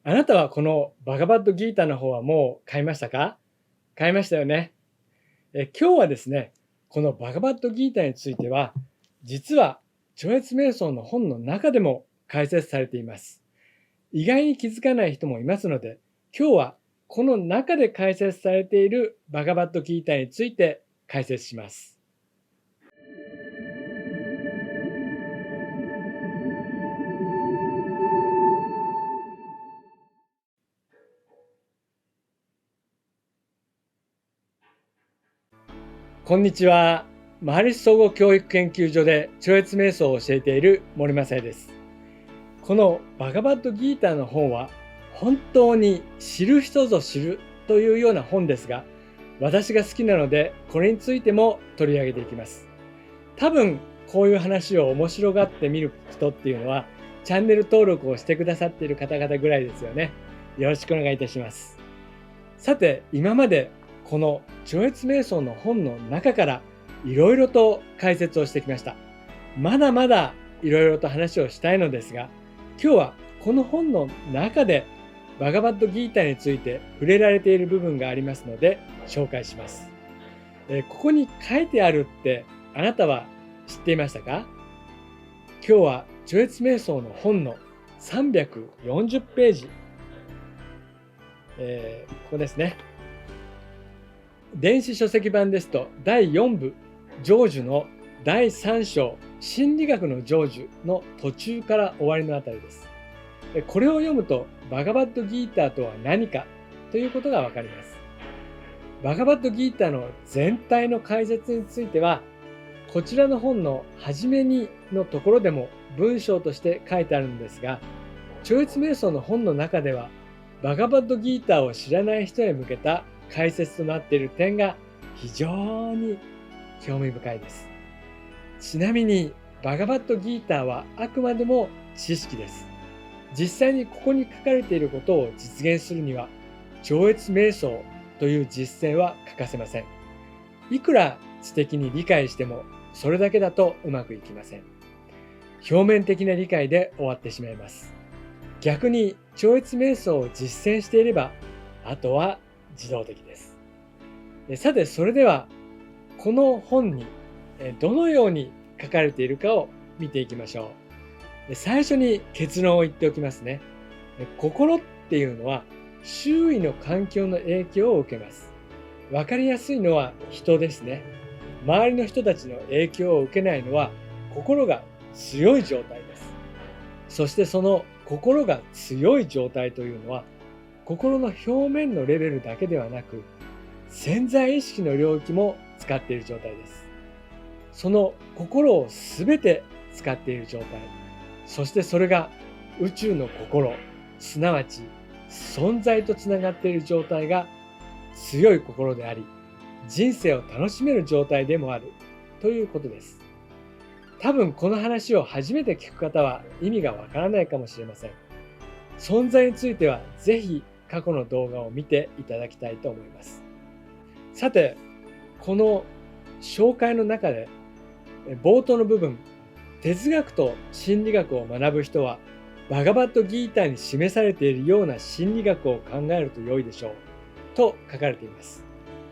あなたはこのバガバッドギーターの方はもう買いましたか？買いましたよね。今日はですね、このバガバッドギーターについては、実は超越瞑想の本の中でも解説されています。意外に気づかない人もいますので、今日はこの中で解説されているバガバッドギーターについて解説します。こんにちは。マハリス総合教育研究所で超越瞑想を教えている森正也です。このバガバッドギーターの本は本当に知る人ぞ知るというような本ですが、私が好きなのでこれについても取り上げていきます。多分こういう話を面白がって見る人っていうのはチャンネル登録をしてくださっている方々ぐらいですよね。よろしくお願いいたします。さて、今までこの超越瞑想の本の中からいろいろと解説をしてきました。まだまだいろいろと話をしたいのですが、今日はこの本の中でバガバッドギーターについて触れられている部分がありますので紹介します。ここに書いてあるってあなたは知っていましたか？今日は超越瞑想の本の340ページ、ここですね。電子書籍版ですと第4部成就の第3章心理学の成就の途中から終わりのあたりです。これを読むとバガバッドギーターとは何かということがわかります。バガバッドギーターの全体の解説についてはこちらの本の初めにのところでも文章として書いてあるんですが、超越瞑想の本の中ではバガバッドギーターを知らない人へ向けた解説となっている点が非常に興味深いです。ちなみにバガバッドギーターはあくまでも知識です。実際にここに書かれていることを実現するには超越瞑想という実践は欠かせません。いくら知的に理解してもそれだけだとうまくいきません。表面的な理解で終わってしまいます。逆に超越瞑想を実践していればあとは自動的です。さて、それではこの本にどのように書かれているかを見ていきましょう。最初に結論を言っておきますね。心っていうのは周囲の環境の影響を受けます。わかりやすいのは人ですね。周りの人たちの影響を受けないのは心が強い状態です。そしてその心が強い状態というのは心の表面のレベルだけではなく潜在意識の領域も使っている状態です。その心をすべて使っている状態、そしてそれが宇宙の心、すなわち存在とつながっている状態が強い心であり、人生を楽しめる状態でもあるということです。多分この話を初めて聞く方は意味がわからないかもしれません。存在についてはぜひ過去の動画を見ていただきたいと思います。さて、この紹介の中で冒頭の部分、哲学と心理学を学ぶ人はバガバッドギーターに示されているような心理学を考えると良いでしょうと書かれています。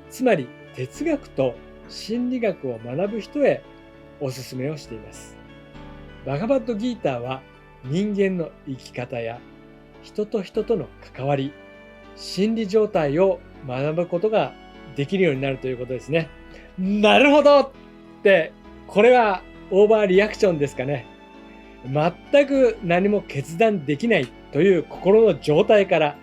つまり哲学と心理学を学ぶ人へおすすめをしています。バガバッドギーターは人間の生き方や人と人との関わり、心理状態を学ぶことができるようになるということですね。なるほどって、これはオーバーリアクションですかね。全く何も決断できないという心の状態から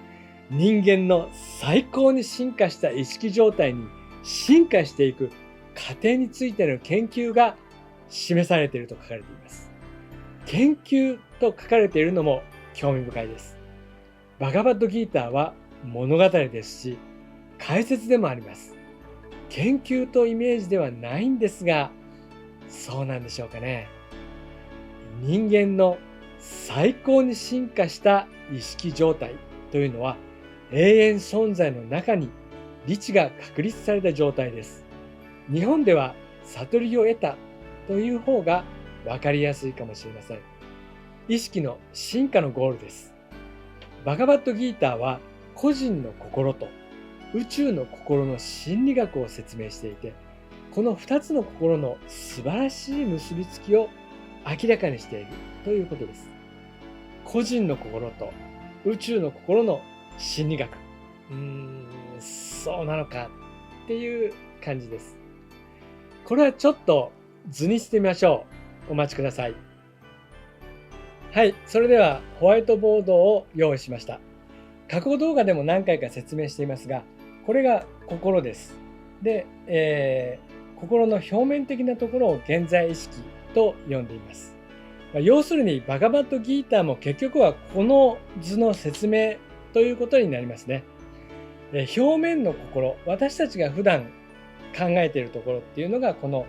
人間の最高に進化した意識状態に進化していく過程についての研究が示されていると書かれています。研究と書かれているのも興味深いです。バガバッドギーターは物語ですし、解説でもあります。研究とイメージではないんですが、そうなんでしょうかね。人間の最高に進化した意識状態というのは永遠存在の中に理知が確立された状態です。日本では悟りを得たという方が分かりやすいかもしれません。意識の進化のゴールです。バガバットギーターは個人の心と宇宙の心の心理学を説明していて、この2つの心の素晴らしい結びつきを明らかにしているということです。個人の心と宇宙の心の心理学。そうなのかっていう感じです。これはちょっと図にしてみましょう。お待ちください。はい、それではホワイトボードを用意しました。過去動画でも何回か説明していますが、これが心です。で、心の表面的なところを現在意識と呼んでいます。要するにバガバットギーターも結局はこの図の説明ということになりますね。表面の心、私たちが普段考えているところっていうのがこの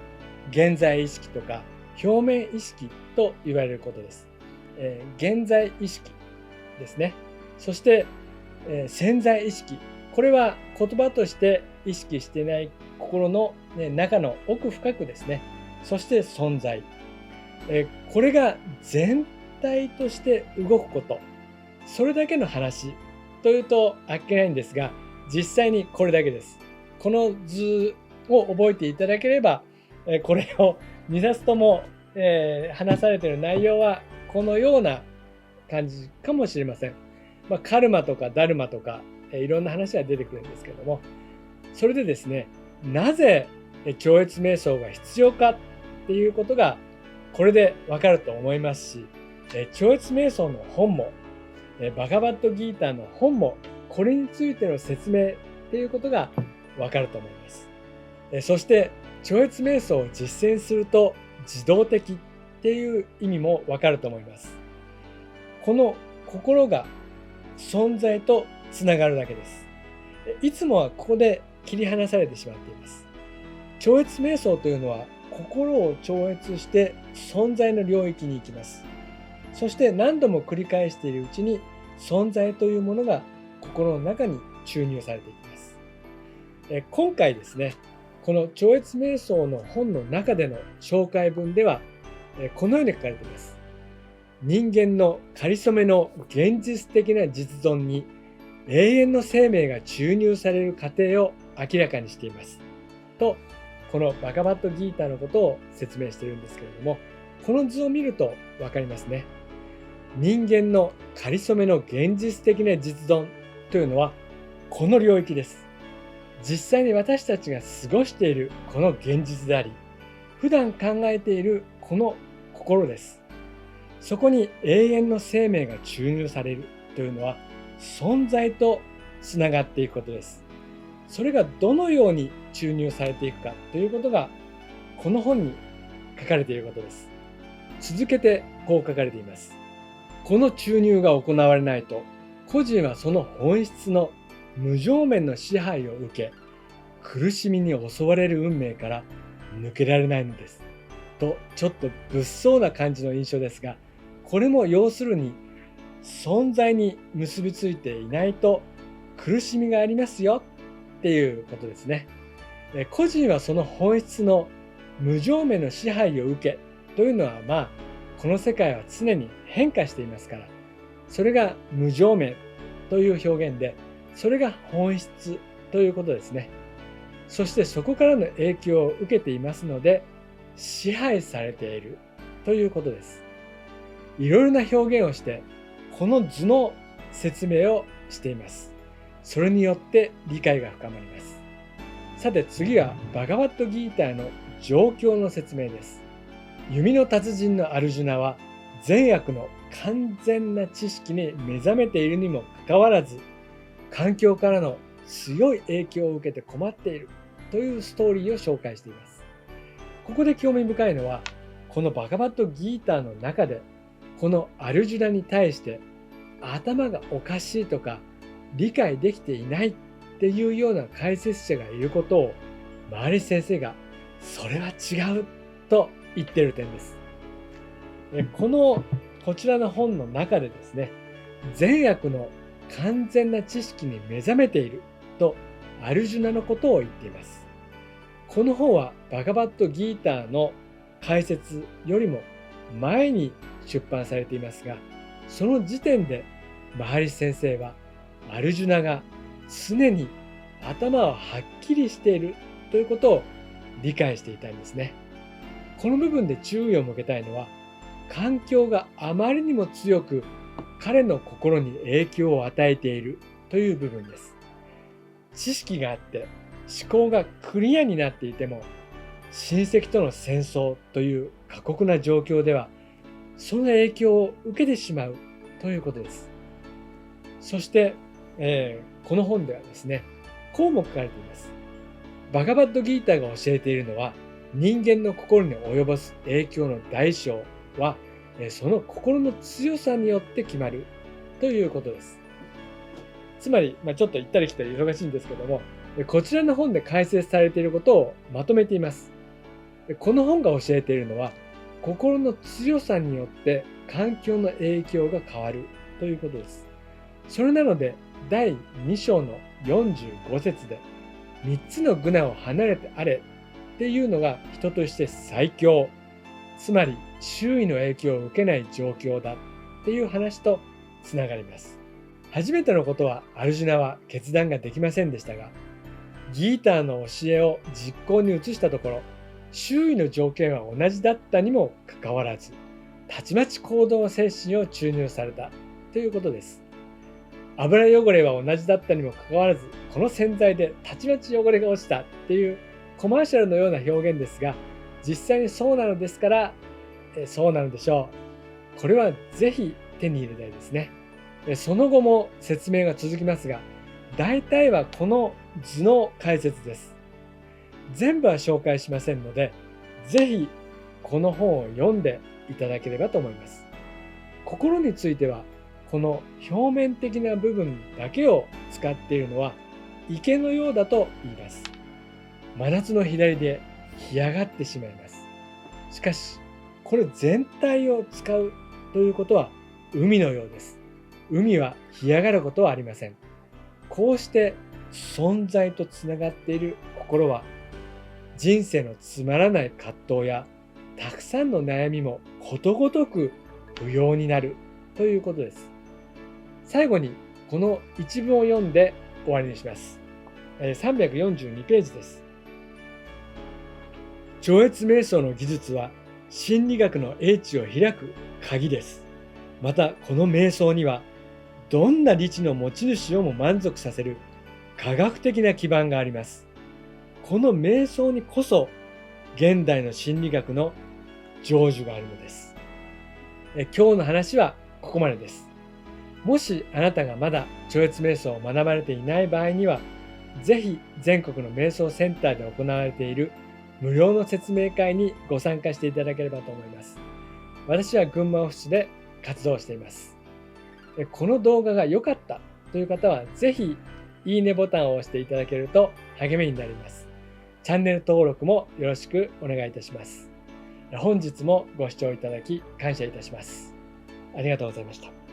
現在意識とか表面意識と言われることです。現在意識ですね。そして、潜在意識。これは言葉として意識していない心の、中の奥深くですね。そして存在。これが全体として動くこと。それだけの話というとあっけないんですが、実際にこれだけです。この図を覚えていただければ、これを2冊とも、話されている内容はこのような感じかもしれません。カルマとかダルマとか、いろんな話が出てくるんですけれども、それでですね、なぜ超越瞑想が必要かっていうことがこれでわかると思いますし、超越瞑想の本も、バガバットギーターの本も、これについての説明っていうことがわかると思います。そして超越瞑想を実践すると自動的っていう意味もわかると思います。この心が存在とつながるだけです。いつもはここで切り離されてしまっています。超越瞑想というのは心を超越して存在の領域に行きます。そして何度も繰り返しているうちに存在というものが心の中に注入されていきます。今回ですね、この超越瞑想の本の中での紹介文ではこのように書かれています。人間のかりそめの現実的な実存に永遠の生命が注入される過程を明らかにしていますと、このバガバットギーターのことを説明しているんですけれども、この図を見ると分かりますね。人間のかりそめの現実的な実存というのはこの領域です。実際に私たちが過ごしているこの現実であり、普段考えているこの心です。そこに永遠の生命が注入されるというのは存在とつながっていくことです。それがどのように注入されていくかということがこの本に書かれていることです。続けてこう書かれています。この注入が行われないと、個人はその本質の無常面の支配を受け、苦しみに襲われる運命から抜けられないのです。と、ちょっと物騒な感じの印象ですが、これも要するに存在に結びついていないと苦しみがありますよっていうことですね。個人はその本質の無常面の支配を受けというのはこの世界は常に変化していますから、それが無常面という表現で、それが本質ということですね。そしてそこからの影響を受けていますので、支配されているということです。いろいろな表現をして、この図の説明をしています。それによって理解が深まります。さて次はバガバットギーターの状況の説明です。弓の達人のアルジュナは善悪の完全な知識に目覚めているにもかかわらず、環境からの強い影響を受けて困っているというストーリーを紹介しています。ここで興味深いのは、このバガバットギーターの中でこのアルジュナに対して頭がおかしいとか理解できていないっていうような解説者がいることをマーリス先生がそれは違うと言っている点です。こちらの本の中でですね、善悪の完全な知識に目覚めているとアルジュナのことを言っています。この本はバガバットギーターの解説よりも前に出版されていますが、その時点でマハリシ先生はアルジュナが常に頭ははっきりしているということを理解していたんですね。この部分で注意を向けたいのは、環境があまりにも強く彼の心に影響を与えているという部分です。知識があって思考がクリアになっていても、親戚との戦争という過酷な状況ではその影響を受けてしまうということです。そして、この本ではですね、こうも書かれています。バガバッドギーターが教えているのは、人間の心に及ぼす影響の大小はその心の強さによって決まるということです。つまり、ちょっと行ったり来たり忙しいんですけども、こちらの本で解説されていることをまとめています。この本が教えているのは、心の強さによって環境の影響が変わるということです。それなので、第2章の45節で、3つのグナを離れてあれっていうのが人として最強、つまり周囲の影響を受けない状況だっていう話とつながります。初めてのことはアルジュナは決断ができませんでしたが、ギーターの教えを実行に移したところ、周囲の条件は同じだったにもかかわらず、たちまち行動精神を注入されたということです。油汚れは同じだったにもかかわらず、この洗剤でたちまち汚れが落ちたっていうコマーシャルのような表現ですが、実際にそうなのですから、そうなのでしょう。これはぜひ手に入れたいですね。その後も説明が続きますが、大体はこの図の解説です。全部は紹介しませんので、ぜひこの本を読んでいただければと思います。心については、この表面的な部分だけを使っているのは池のようだと言います。真夏の左で干上がってしまいます。しかし、これ全体を使うということは海のようです。海は干上がることはありません。こうして存在とつながっている心は、人生のつまらない葛藤やたくさんの悩みもことごとく不要になるということです。最後にこの一文を読んで終わりにします。342ページです。超越瞑想の技術は心理学の英知を開く鍵です。またこの瞑想にはどんな理知の持ち主をも満足させる科学的な基盤があります。この瞑想にこそ現代の心理学の成就があるのです。今日の話はここまでです。もしあなたがまだ超越瞑想を学ばれていない場合には、ぜひ全国の瞑想センターで行われている無料の説明会にご参加していただければと思います。私は群馬オフィスで活動しています。この動画が良かったという方は、ぜひいいねボタンを押していただけると励みになります。チャンネル登録もよろしくお願いいたします。本日もご視聴いただき感謝いたします。ありがとうございました。